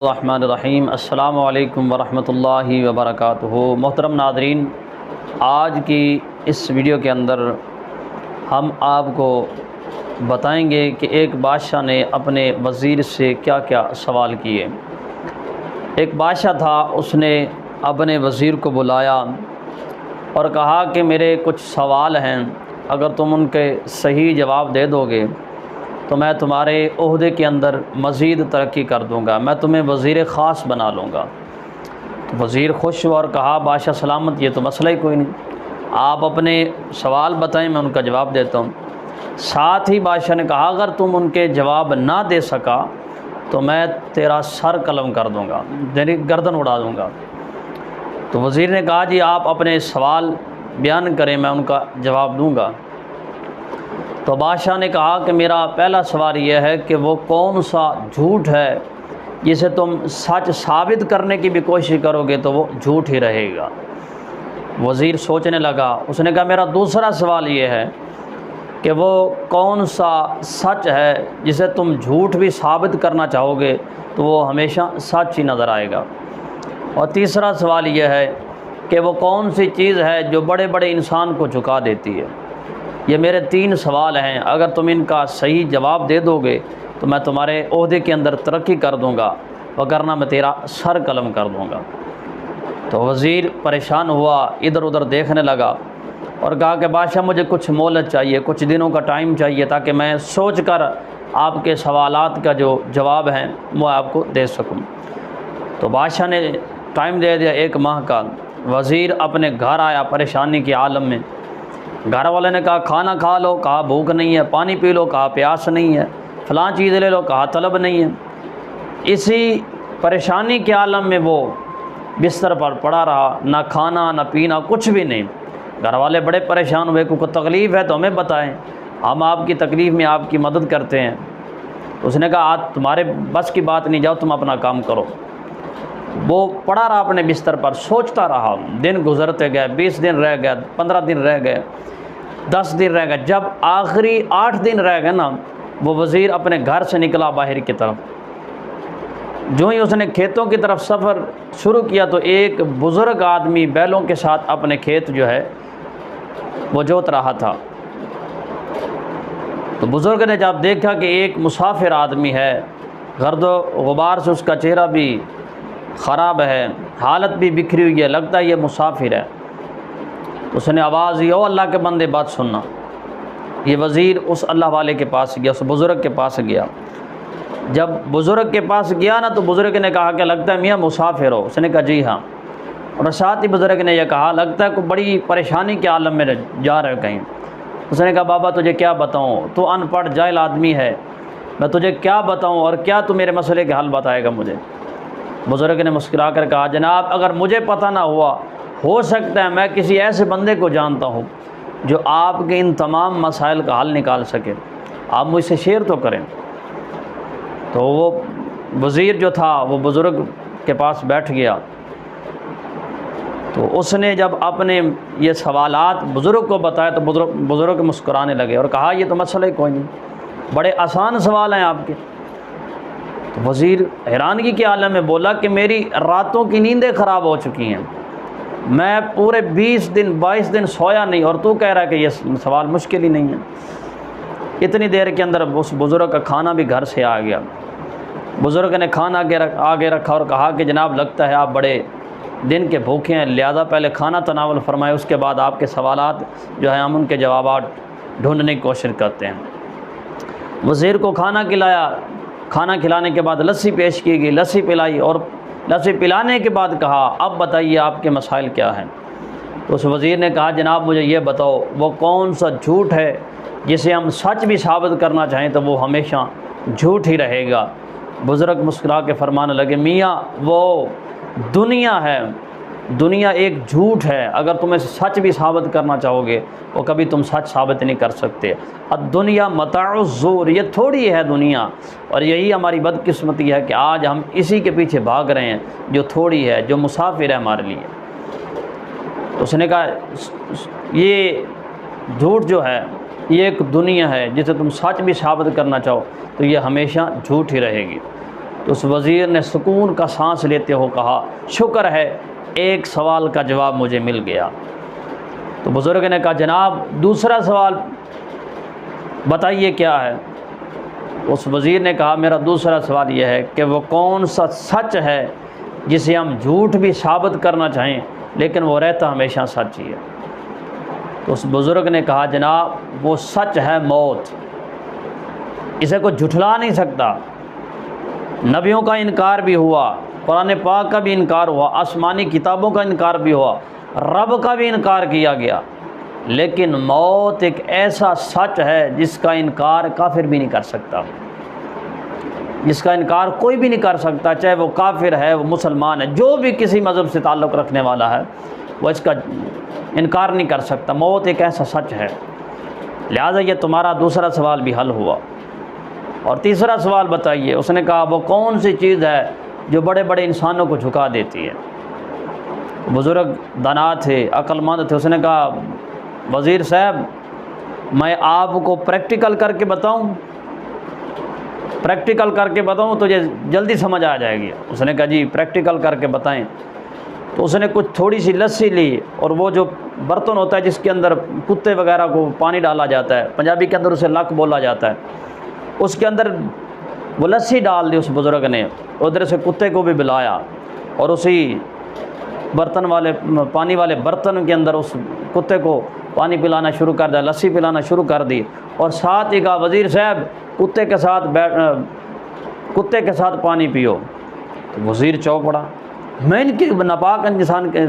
रहमानिर्रहीम। अस्सलामु अलैकुम वरहमतुल्लाहि वबरकातुहू। मोहतरम नादरीन, आज की इस वीडियो के अंदर हम आपको बताएंगे कि एक बादशाह ने अपने वज़ीर से क्या क्या सवाल किए। एक बादशाह था, उसने अपने वज़ीर को बुलाया और कहा कि मेरे कुछ सवाल हैं, अगर तुम उनके सही जवाब दे दोगे तो मैं तुम्हारे ओहदे के अंदर मज़ीद तरक्की कर दूँगा, मैं तुम्हें वज़ीर ख़ास बना लूँगा। तो वज़ीर खुश हुआ और कहा, बादशाह सलामत, ये तो मसला ही कोई नहीं, आप अपने सवाल बताएं, मैं उनका जवाब देता हूँ। साथ ही बादशाह ने कहा, अगर तुम उनके जवाब ना दे सका तो मैं तेरा सर कलम कर दूँगा, यानी गर्दन उड़ा दूँगा। तो वज़ीर ने कहा, जी आप अपने सवाल बयान करें, मैं उनका जवाब दूँगा। तो बादशाह ने कहा कि मेरा पहला सवाल यह है कि वो कौन सा झूठ है जिसे तुम सच साबित करने की भी कोशिश करोगे तो वो झूठ ही रहेगा। वज़ीर सोचने लगा, उसने कहा, मेरा दूसरा सवाल ये है कि वो कौन सा सच है जिसे तुम झूठ भी साबित करना चाहोगे तो वो हमेशा सच ही नज़र आएगा। और तीसरा सवाल यह है कि वो कौन सी चीज़ है जो बड़े बड़े इंसान को झुका देती है। ये मेरे 3 सवाल हैं, अगर तुम इनका सही जवाब दे दोगे तो मैं तुम्हारे ओहदे के अंदर तरक्की कर दूंगा, वरना मैं तेरा सर कलम कर दूंगा। तो वज़ीर परेशान हुआ, इधर उधर देखने लगा और कहा कि बादशाह मुझे कुछ मोहलत चाहिए, कुछ दिनों का टाइम चाहिए, ताकि मैं सोच कर आपके सवालात का जो जवाब हैं वो आपको दे सकूँ। तो बादशाह ने टाइम दे दिया 1 माह का। वज़ीर अपने घर आया परेशानी के आलम में। घर वाले ने कहा, खाना खा लो, कहा भूख नहीं है, पानी पी लो, कहा प्यास नहीं है, फ़लाँ चीज़ ले लो, कहा तलब नहीं है। इसी परेशानी के आलम में वो बिस्तर पर पड़ा रहा, ना खाना ना पीना, कुछ भी नहीं। घर वाले बड़े परेशान हुए, कोई तकलीफ़ है तो हमें बताएं, हम आपकी तकलीफ़ में आपकी मदद करते हैं। तो उसने कहा, आज तुम्हारे बस की बात नहीं, जाओ तुम अपना काम करो। वो पड़ा रहा अपने बिस्तर पर, सोचता रहा। दिन गुजरते गए, 20 दिन रह गए, 15 दिन रह गए, 10 दिन रह गए। जब आखिरी 8 दिन रह गए ना, वो वज़ीर अपने घर से निकला बाहर की तरफ। जो ही उसने खेतों की तरफ सफ़र शुरू किया तो एक बुज़ुर्ग आदमी बैलों के साथ अपने खेत जो है वो जोत रहा था। तो बुज़ुर्ग ने जब देखा कि एक मुसाफिर आदमी है, गर्दो गुबार से उसका चेहरा भी ख़राब है, हालत भी बिखरी हुई है, लगता है ये मुसाफिर है, तो उसने आवाज़ दी, ओ अल्लाह के बंदे बात सुनना। ये वज़ीर उस अल्लाह वाले के पास गया, उस बुज़ुर्ग के पास गया। जब बुज़ुर्ग के पास गया ना, तो बुज़ुर्ग ने कहा कि लगता है मियाँ मुसाफिर हो। उसने कहा जी हाँ। और साथ ही बुज़ुर्ग ने यह कहा, लगता है कोई बड़ी परेशानी के आलम में जा रहे हो कहीं। उसने कहा, बाबा तुझे क्या बताऊँ, तू अनपढ़ जाहिल आदमी है, मैं तुझे क्या बताऊँ और क्या तू मेरे मसले के हल बताएगा मुझे। बुज़ुर्ग ने मुस्कुरा कर कहा, जनाब अगर मुझे पता ना हुआ, हो सकता है मैं किसी ऐसे बंदे को जानता हूँ जो आपके इन तमाम मसाइल का हल निकाल सके, आप मुझसे शेयर तो करें। तो वो वज़ीर जो था वो बुज़ुर्ग के पास बैठ गया। तो उसने जब अपने ये सवालात बुज़ुर्ग को बताया तो बुज़ुर्ग मुस्कुराने लगे और कहा, ये तो मसला ही कोई नहीं, बड़े आसान सवाल हैं आपके। तो वज़ीर हैरानगी के आलम में बोला कि मेरी रातों की नींदें ख़राब हो चुकी हैं, मैं पूरे 20 दिन 22 दिन सोया नहीं, और तू कह रहा है कि ये सवाल मुश्किल ही नहीं है। इतनी देर के अंदर उस बुज़ुर्ग का खाना भी घर से आ गया। बुज़ुर्ग ने खाना आगे रखा और कहा कि जनाब लगता है आप बड़े दिन के भूखे हैं, लिहाजा पहले खाना तनावल फरमाए, उसके बाद आपके सवालात जो हैं हम उनके जवाब ढूंढने की कोशिश करते हैं। वज़ीर को खाना खिलाया। खाना खिलाने के बाद लस्सी पेश की गई, लस्सी पिलाई, और लस्सी पिलाने के बाद कहा, अब बताइए आपके मसाइल क्या हैं। तो उस वज़ीर ने कहा, जनाब मुझे ये बताओ, वो कौन सा झूठ है जिसे हम सच भी साबित करना चाहें तो वो हमेशा झूठ ही रहेगा। बुज़ुर्ग मुस्कुरा के फरमाने लगे, मियाँ वो दुनिया है, दुनिया एक झूठ है, अगर तुम इसे सच भी साबित करना चाहोगे वो कभी तुम सच साबित नहीं कर सकते। अब दुनिया मताउज़्ज़ूर, ये थोड़ी है दुनिया, और यही हमारी बदकिस्मती है कि आज हम इसी के पीछे भाग रहे हैं जो थोड़ी है, जो मुसाफिर है हमारे लिए। तो उसने कहा, ये झूठ जो है ये एक दुनिया है, जिसे तुम सच भी साबित करना चाहो तो ये हमेशा झूठ ही रहेगी। तो उस वज़ीर ने सुकून का सांस लेते हुए कहा, शुक्र है एक सवाल का जवाब मुझे मिल गया। तो बुज़ुर्ग ने कहा, जनाब दूसरा सवाल बताइए क्या है। उस वज़ीर ने कहा, मेरा दूसरा सवाल यह है कि वो कौन सा सच है जिसे हम झूठ भी साबित करना चाहें लेकिन वो रहता हमेशा सच ही है। तो उस बुज़ुर्ग ने कहा, जनाब वो सच है मौत, इसे कोई झुठला नहीं सकता। नबियों का इनकार भी हुआ, कुरान पाक का भी इनकार हुआ, आसमानी किताबों का इनकार भी हुआ, रब का भी इनकार किया गया, लेकिन मौत एक ऐसा सच है जिसका इनकार काफिर भी नहीं कर सकता, जिसका इनकार कोई भी नहीं कर सकता, चाहे वो काफिर है, वो मुसलमान है, जो भी किसी मज़हब से ताल्लुक़ रखने वाला है वो इसका इनकार नहीं कर सकता। मौत एक ऐसा सच है। लिहाजा ये तुम्हारा दूसरा सवाल भी हल हुआ। और तीसरा सवाल बताइए। उसने कहा, वो कौन सी चीज़ है जो बड़े बड़े इंसानों को झुका देती है। बुज़ुर्ग दाना थे, अक्लमंद थे। उसने कहा, वज़ीर साहब मैं आपको प्रैक्टिकल करके बताऊं, प्रैक्टिकल करके बताऊं तो ये जल्दी समझ आ जाएगी। उसने कहा, जी प्रैक्टिकल करके बताएं। तो उसने कुछ थोड़ी सी लस्सी ली और वो जो बर्तन होता है जिसके अंदर कुत्ते वगैरह को पानी डाला जाता है, पंजाबी के अंदर उसे लक बोला जाता है, उसके अंदर वो लस्सी डाल दी उस बुज़ुर्ग ने। उधर से कुत्ते को भी बुलाया और उसी बर्तन वाले पानी वाले बर्तन के अंदर उस कुत्ते को पानी पिलाना शुरू कर दिया, लस्सी पिलाना शुरू कर दी। और साथ ही कहा, वज़ीर साहब कुत्ते के साथ पानी पियो। तो वज़ीर चौंक पड़ा, मैं इनके नापाक इंसान के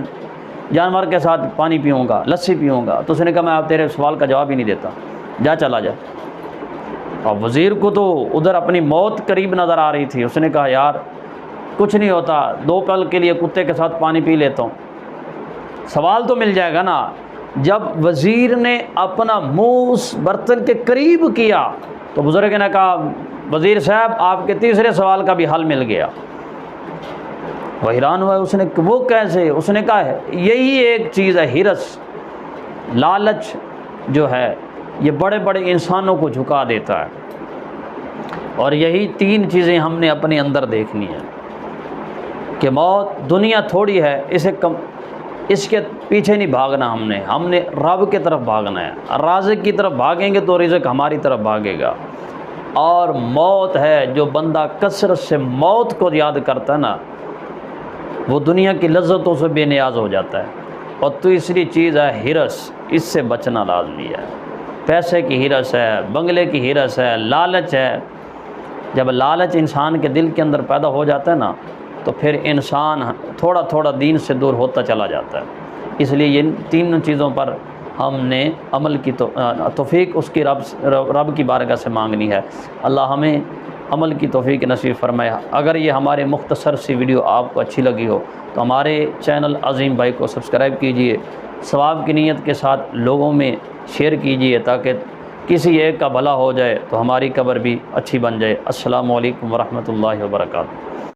जानवर के साथ पानी पीऊँगा, लस्सी पीऊँगा। तो उसने कहा, मैं आप तेरे सवाल का जवाब ही नहीं देता, जा चला जा। और वज़ीर को तो उधर अपनी मौत करीब नज़र आ रही थी। उसने कहा, यार कुछ नहीं होता, 2 पल के लिए कुत्ते के साथ पानी पी लेता हूँ, सवाल तो मिल जाएगा ना। जब वज़ीर ने अपना मुँह उस बर्तन के करीब किया तो बुज़ुर्ग ने कहा, वज़ीर साहब आपके तीसरे सवाल का भी हल मिल गया। वह हैरान हुआ। उसने, वो कैसे? उसने कहा, यही एक चीज़ है, हिरस, लालच जो है ये बड़े बड़े इंसानों को झुका देता है। और यही 3 चीज़ें हमने अपने अंदर देखनी है कि मौत दुनिया थोड़ी है, इसके पीछे नहीं भागना, हमने रब की तरफ भागना है। राज़िक़ की तरफ भागेंगे तो रिज़्क़ हमारी तरफ भागेगा। और मौत है, जो बंदा कसरत से मौत को याद करता है ना, वो दुनिया की लज्जतों से बेनियाज हो जाता है। और तीसरी चीज़ है हिरस, इससे बचना लाज़मी है। पैसे की हिरस है, बंगले की हिरस है, लालच है। जब लालच इंसान के दिल के अंदर पैदा हो जाता है ना, तो फिर इंसान थोड़ा थोड़ा दीन से दूर होता चला जाता है। इसलिए इन 3 चीज़ों पर हमने अमल की तौफीक उसकी रब की बारगाह से मांगनी है। अल्लाह हमें अमल की तौफीक नसीब फरमाए। अगर ये हमारे मुख्तसर सी वीडियो आपको अच्छी लगी हो तो हमारे चैनल अज़ीम भाई को सब्सक्राइब कीजिए, सवाब की नीयत के साथ लोगों में शेयर कीजिए ताकि किसी एक का भला हो जाए तो हमारी कब्र भी अच्छी बन जाए। अस्सलामु अलैकुम वरहमतुल्लाहि वबरकातुहू।